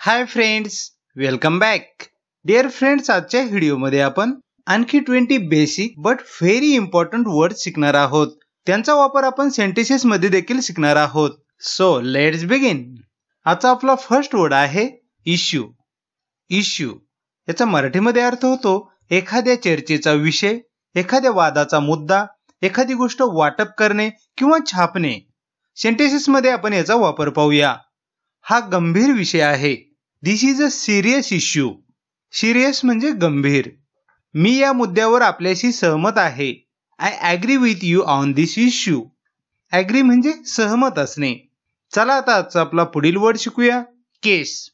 हाय friends, welcome back. Dear friends, आजच्या व्हिडिओमध्ये आपण आणखी 20 basic but very important word शिकणार आहोत. त्यांचा वापर आपण सेंटेन्सेस मध्ये देखील शिकणार आहोत. So let's begin. आजचा आपला फर्स्ट वर्ड आहे इश्यू. इश्यू याचा मराठीमध्ये अर्थ होतो एखाद्या चर्चेचा विषय, एखाद्या वादाचा मुद्दा, एखादी गोष्ट वाटप करणे किंवा छापणे. सेंटेन्सेस मध्ये आपण याचा वापर पाहूया. हा गंभीर विषय आहे. This is a serious issue. Serious म्हणजे गंभीर. मी या मुद्द्यावर आपल्याशी सहमत आहे. I agree with you on this issue. Agree म्हणजे सहमत असणे. चला आता आजचा आपला पुढील वर्ड शिकूया. केस.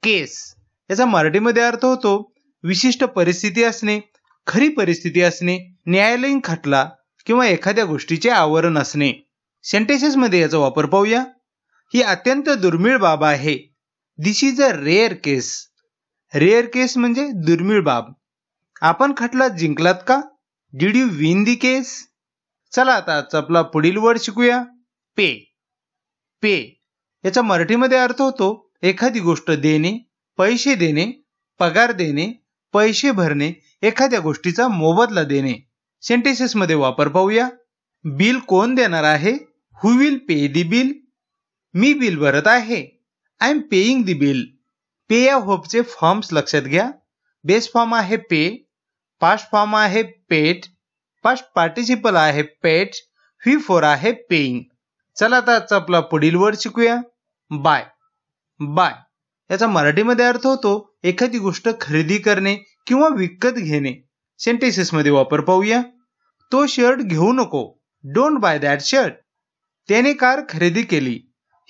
केस याचा मराठीमध्ये अर्थ होतो विशिष्ट परिस्थिती असणे, खरी परिस्थिती असणे, न्यायालयीन खटला किंवा एखाद्या गोष्टीचे आवरण असणे. सेंटेन्सेस मध्ये याचा वापर पाहूया. ही अत्यंत दुर्मिळ बाब आहे. This is a rare case. Rare case म्हणजे दुर्मिळ बाब. आपण खटला जिंकलात का? Did you win the case? चला आता आपला पुढील वर्ड शिकूया. पे. पे याचा मराठीमध्ये अर्थ होतो एखादी गोष्ट देणे, पैसे देणे, पगार देणे, पैसे भरणे, एखाद्या गोष्टीचा मोबदला देणे. सेंटेन्सेस मध्ये वापर पाहूया. बिल कोण देणार आहे? Who will pay the bill? मी बिल भरत आहे. I am paying the bill. Pay या होपचे फॉर्म्स लक्षात घ्या. बेस फॉर्म आहे पे, पास्ट फॉर्म आहे पेड, पास्ट पार्टिसिपल आहे पेड, व्ही फोर आहे पेईंग. चला आता आपला पुढील वर्ड शिकूया. बाय. बाय याचा मराठीमध्ये अर्थ होतो एखादी गोष्ट खरेदी करणे किंवा विकत घेणे. सेंटेन्सेस मध्ये वापर पाहूया. तो शर्ट घेऊ नको. Don't buy that shirt. त्याने कार खरेदी केली.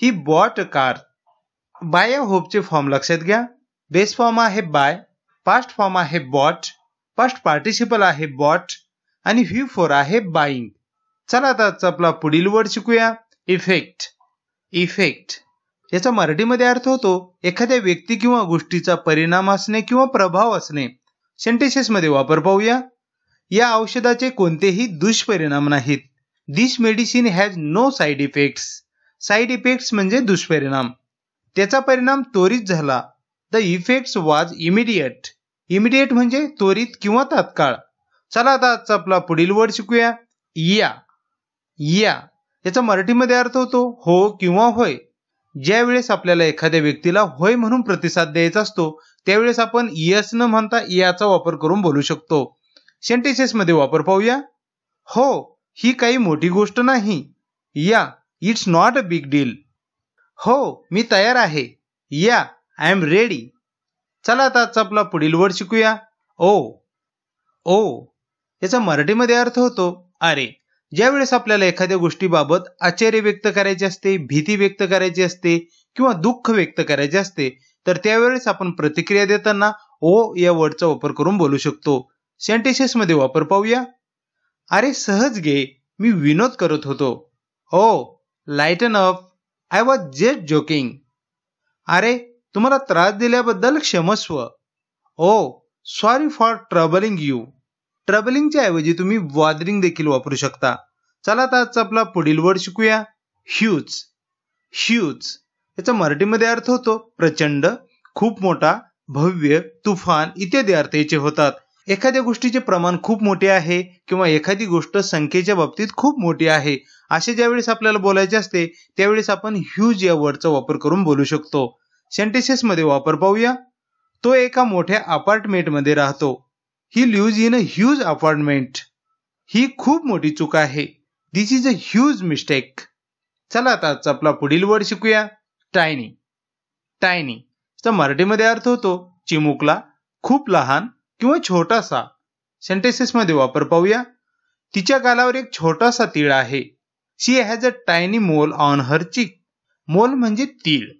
ही बॉट अ कार. बाय या होपचे फॉर्म लक्षात घ्या. बेस फॉर्म आहे बाय, पास्ट फॉर्म आहे बॉट, पास्ट पार्टिसिपल आहे बॉट आणि व्ही फोर आहे बाईंग. चला आता आपला पुढील वर्ड शिकूया. इफेक्ट. इफेक्ट याचा मराठीमध्ये अर्थ होतो एखाद्या व्यक्ती किंवा गोष्टीचा परिणाम असणे किंवा प्रभाव असणे. सेंटेन्सेस मध्ये वापर पाहूया. या औषधाचे कोणतेही दुष्परिणाम नाहीत. This medicine has no side effects. Side effects म्हणजे दुष्परिणाम. त्याचा परिणाम त्वरित झाला. The effects was immediate. Immediate म्हणजे त्वरित किंवा तात्काळ. चला आता आपला पुढील वर्ड शिकूया. या. या याचा मराठीमध्ये अर्थ होतो हो किंवा होय. ज्या वेळेस आपल्याला एखाद्या व्यक्तीला होय म्हणून प्रतिसाद द्यायचा असतो त्यावेळेस आपण यस न म्हणता याचा वापर करून बोलू शकतो. सेंटेन्सेस मध्ये वापर पाहूया. हो, ही काही मोठी गोष्ट नाही. या, it's not a big deal. हो, मी तयार आहे. या, आय एम रेडी. चला आता आपला पुढील वर्ड शिकूया. ओ. ओ याचा मराठीमध्ये अर्थ होतो अरे. ज्यावेळेस आपल्याला एखाद्या गोष्टीबाबत आश्चर्य व्यक्त करायचे असते, भीती व्यक्त करायची असते किंवा दुःख व्यक्त करायचे असते तर त्यावेळेस आपण प्रतिक्रिया देताना ओ या वर्डचा वापर करून बोलू शकतो. सेंटेन्सेस मध्ये वापर पाहूया. अरे सहज घे, मी विनोद करत होतो. Oh, lighten up, I was just joking. अरे, तुम्हाला त्रास दिल्याबद्दल क्षमस्व. Oh, sorry for troubling you. ट्रबलिंगच्या ऐवजी तुम्ही बॉदरिंग देखील वापरू शकता. चला आता आपला पुढील वर्ड शिकूया. ह्यूज. ह्यूज याचा मराठीमध्ये अर्थ होतो प्रचंड, खूप मोठा, भव्य, तुफान इत्यादी अर्थ याचे होतात. एखाद्या गोष्टीचे प्रमाण खूप मोठे आहे किंवा एखादी गोष्ट संख्येच्या बाबतीत खूप मोठी आहे असे ज्यावेळेस आपल्याला बोलायचे असते त्यावेळेस आपण ह्यूज या वर्डचा वापर करून बोलू शकतो. सेंटेन्सेस मध्ये वापर पाहूया. तो एका मोठ्या अपार्टमेंट मध्ये राहतो. He lives in a huge apartment. ही खूप मोठी चूक आहे. This is a huge mistake. चला आता आपला पुढील वर्ड शिकूया. टायनी. टायनी चा मराठीमध्ये अर्थ होतो चिमुकला, खूप लहान किंवा छोटासा. सेंटेन्सेस मध्ये वापर पाहूया. तिच्या गालावर एक छोटासा तीळ आहे. She has a tiny mole on her cheek. Mole म्हणजे तीळ.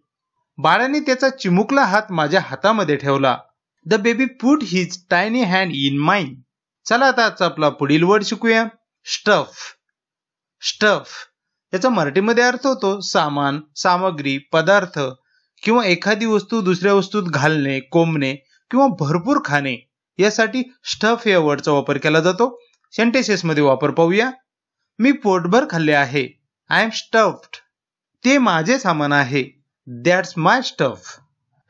बाळाने त्याचा चिमुकला हात माझ्या हातामध्ये ठेवला. The baby put his tiny hand in mine. चला आता आपला पुढील वर्ड शिकूया. स्टफ. स्टफ याचा मराठीमध्ये अर्थ होतो सामान, सामग्री, पदार्थ किंवा एखादी वस्तू दुसऱ्या वस्तूत घालणे, कोंबणे किंवा भरपूर खाणे यासाठी स्टफ या वर्डचा वापर केला जातो. सेंटेन्सेस मध्ये वापर पाहूया. मी पोटभर खाल्ले आहे. I am stuffed. ते माझे सामान आहे. That's my stuff.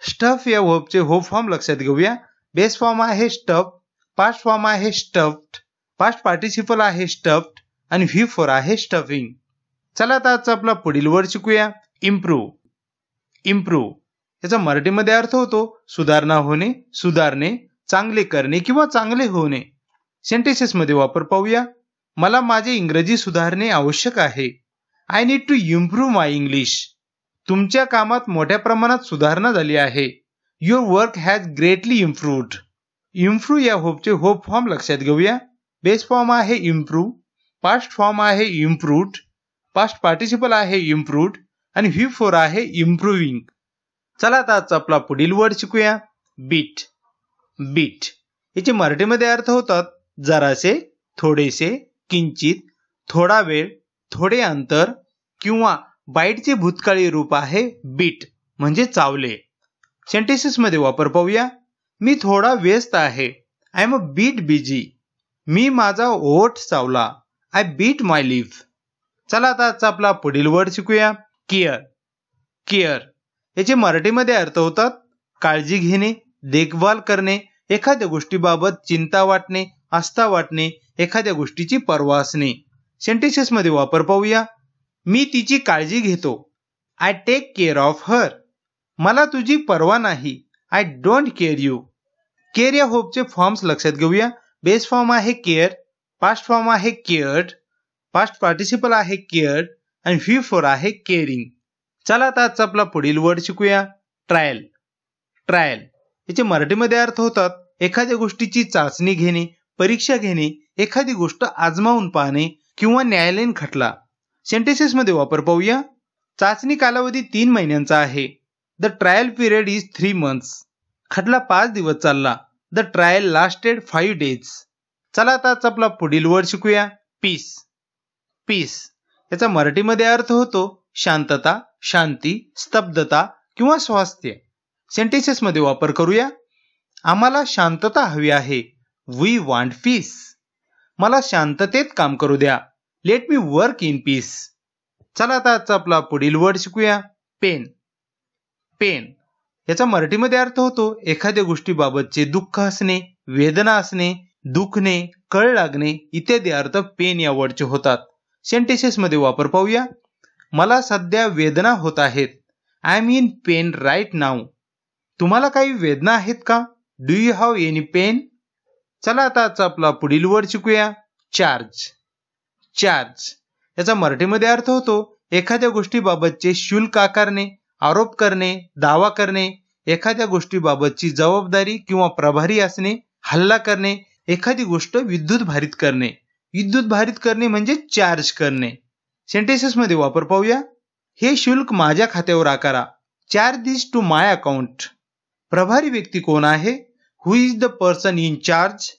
स्टफ या वर्बचे होप फॉर्म लक्षात घेऊया. बेस फॉर्म आहे स्टफ, पास्ट फॉर्म आहे स्टफ्ड, पास्ट पार्टिसिपल आहे स्टफ्ड आणि व्ही फॉर आहे स्टफिंग. चला आता आजचा आपला पुढील वर्ड शिकूया. इम्प्रूव्ह. इम्प्रूव्ह याचा मराठीमध्ये अर्थ होतो सुधारणा होणे, सुधारणे, चांगले करणे किंवा चांगले होणे. सेंटेन्सेस मध्ये वापर पाहूया. मला माझे इंग्रजी सुधारणे आवश्यक आहे. I need to improve my English. तुमच्या कामात मोठ्या प्रमाणात सुधारणा झाली आहे. Your work has greatly improved. Improve या होपचे होप फॉर्म लक्षात घेऊया. बेस फॉर्म आहे इम्प्रूव्ह, पास्ट फॉर्म आहे इम्प्रूव्ड, पास्ट पार्टिसिपल आहे इम्प्रूव्ड आणि व्ही फॉर आहे इम्प्रूव्हिंग. चला आता आजचा आपला पुढील वर्ड शिकूया. बीट. बीट याचे मराठीमध्ये अर्थ होतात जरासे, थोडेसे, किंचित, थोडा वेळ, थोडे अंतर किंवा बाईटचे भूतकाळी रूप आहे बीट म्हणजे चावले. सेंटेन्सेस मध्ये वापर पाहूया. मी थोडा व्यस्त आहे. I am a bit busy. मी माझा ओठ चावला. I bit my lip. चला आता आजचा आपला पुढील वर्ड शिकूया. केअर. केअर याचे मराठीमध्ये अर्थ होतात काळजी घेणे, देखभाल करणे, एखाद्या गोष्टीबाबत चिंता वाटणे, आस्था वाटणे, एखाद्या गोष्टीची पर्वा असणे. सेंटेन्सेस मध्ये वापर पाहूया. मी तिची काळजी घेतो. I take care of her. मला तुझी पर्वा नाही. I don't care you. Care या होपचे फॉर्म्स लक्षात घेऊया. बेस फॉर्म आहे केअर, पास्ट फॉर्म आहे केअर्ड, पास्ट पार्टिसिपल आहे केअर्ड आणि व्ही फॉर आहे केअरिंग. चला आता आजचा आपला पुढील वर्ड शिकूया. ट्रायल. ट्रायल याचे मराठीमध्ये अर्थ होतात एखाद्या गोष्टीची चाचणी घेणे, परीक्षा घेणे, एखादी गोष्ट आजमावून पाहणे किंवा न्यायालयीन खटला. सेंटेन्सेस मध्ये वापर पाहूया. चाचणी कालावधी 3 महिन्यांचा आहे. The trial period is 3 months. खटला 5 दिवस चालला. The trial lasted 5 days. चला आता आपला पुढील वर्ड शिकूया. पीस. पीस याचा मराठीमध्ये अर्थ होतो शांतता, शांती, स्तब्धता किंवा स्वास्थ्य. सेंटेन्सेस मध्ये वापर करूया. आम्हाला शांतता हवी आहे. We want peace. मला शांततेत काम करू द्या. Let me work in peace. चला आता आजचा आपला पुढील वर्ड शिकूया. पेन. पेन याचा मराठीमध्ये अर्थ होतो एखाद्या गोष्टीबाबतचे दुःख असणे, वेदना असणे, दुखणे, कळ लागणे इत्यादी अर्थ पेन या वर्डचे होतात. सेंटेन्सेस मध्ये वापर पाहूया. मला सध्या वेदना होत आहेत. I am in pain right now. तुम्हाला काही वेदना आहेत का? Do you have any pain? चला आता आजचा आपला पुढील वर्ड शिकूया. चार्ज. चार्ज याचा मराठीमध्ये अर्थ होतो एखाद्या गोष्टीबाबतचे शुल्क आकारणे, आरोप करणे, दावा करणे, एखाद्या गोष्टीबाबतची जबाबदारी किंवा प्रभारी असणे, हल्ला करणे, एखादी गोष्ट विद्युत भारित करणे. विद्युत भारित करणे म्हणजे चार्ज करणे. सेंटेन्सेस मध्ये वापर पाहूया. हे शुल्क माझ्या खात्यावर आकारा. Charge this to my account. प्रभारी व्यक्ती कोण आहे? Who is the person in charge?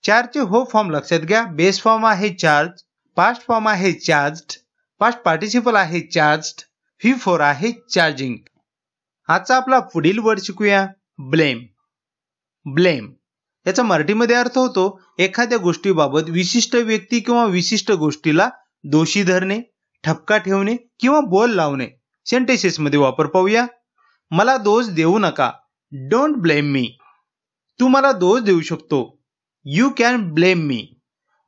चार्जचे हो फॉर्म लक्षात घ्या. बेस फॉर्म आहे चार्ज, पास्ट फॉर्म आहे चार्ज्ड, पास्ट पार्टिसिपल आहे चार्ज्ड, व्ही फॉर आहे चार्जिंग. आजचा आपला पुढील वर्ड शिकूया. ब्लेम. ब्लेम याचा मराठीमध्ये अर्थ होतो एखाद्या गोष्टीबाबत विशिष्ट व्यक्ती किंवा विशिष्ट गोष्टीला दोषी धरणे, ठपका ठेवणे किंवा बोल लावणे. सेंटेन्सेस मध्ये वापर पाहूया. मला दोष देऊ नका. Don't blame me. तू मला दोष देऊ शकतो. You can blame me.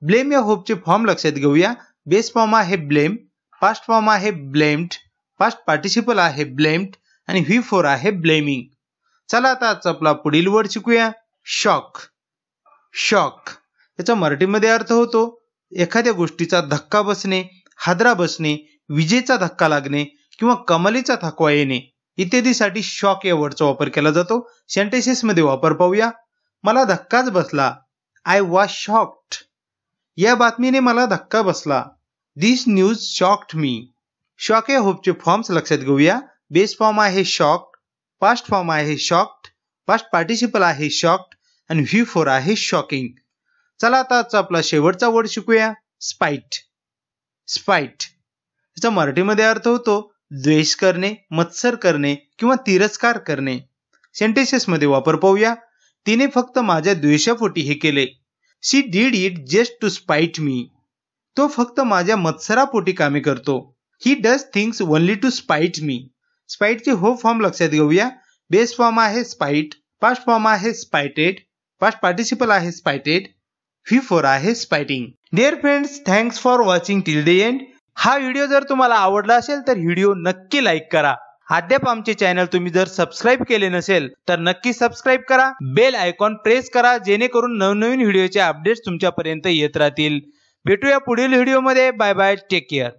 Blame या होपचे फॉर्म लक्षात घेऊया. बेस फॉर्म आहे ब्लेम, पास्ट फॉर्म आहे ब्लेम्ड, पास्ट पार्टिसिपल आहे ब्लेम्ड आणि व्ही फॉर आहे ब्लेमिंग. चला आता आजचा आपला पुढील वर्ड शिकूया. शॉक. शॉक याचा मराठीमध्ये अर्थ होतो एखाद्या गोष्टीचा धक्का बसणे, हादरा बसणे, विजेचा धक्का लागणे किंवा कमालीचा थकवा येणे इत्यादीसाठी शॉक या वर्डचा वापर केला जातो. सेंटेन्सेस मध्ये वापर पाहूया. मला धक्काच बसला. I was shocked. या बातमीने मला धक्का बसला. दिस न्यूज शॉक्ड मी. शॉक या होपचे फॉर्म्स लक्षात घेऊया. बेस फॉर्म आहे शॉक्ड, पास्ट फॉर्म आहे शॉक्ड, पास्ट पार्टिसिपल आहे शॉक्ड आणि व्ही फॉर आहे शॉकिंग. चला आता आजचा आपला शेवटचा वर्ड शिकूया. स्पाइट. स्पाइट याचा मराठीमध्ये अर्थ होतो द्वेष करणे, मत्सर करणे किंवा तिरस्कार करणे. सेंटेन्सेस मध्ये वापर पाहूया. तिने फक्त माझ्या द्वेषापोटी हे केले. She did it just to spite me. तो फक्त माझ्या मत्सरापोटी कामे करतो. He does things only to spite me. स्पाइटचे हो फॉर्म लक्षात घेऊया. बेस फॉर्म आहे स्पाइट, पास्ट फॉर्म आहे स्पाइटेड, पास्ट पार्टिसिपल आहे स्पाइटेड, V4 आहे spiting. Dear friends, thanks for watching till the end. हा व्हिडिओ जर तुम्हाला आवडला असेल तर व्हिडिओ नक्की लाईक करा. अद्याप आमचे चॅनल तुम्ही जर सबस्क्राईब केले नसेल तर नक्की सबस्क्राईब करा. बेल आयकॉन प्रेस करा जेणेकरून नवनवीन व्हिडिओचे अपडेट्स तुमच्यापर्यंत येत राहतील. भेटूया पुढील व्हिडिओमध्ये. Bye bye, take care.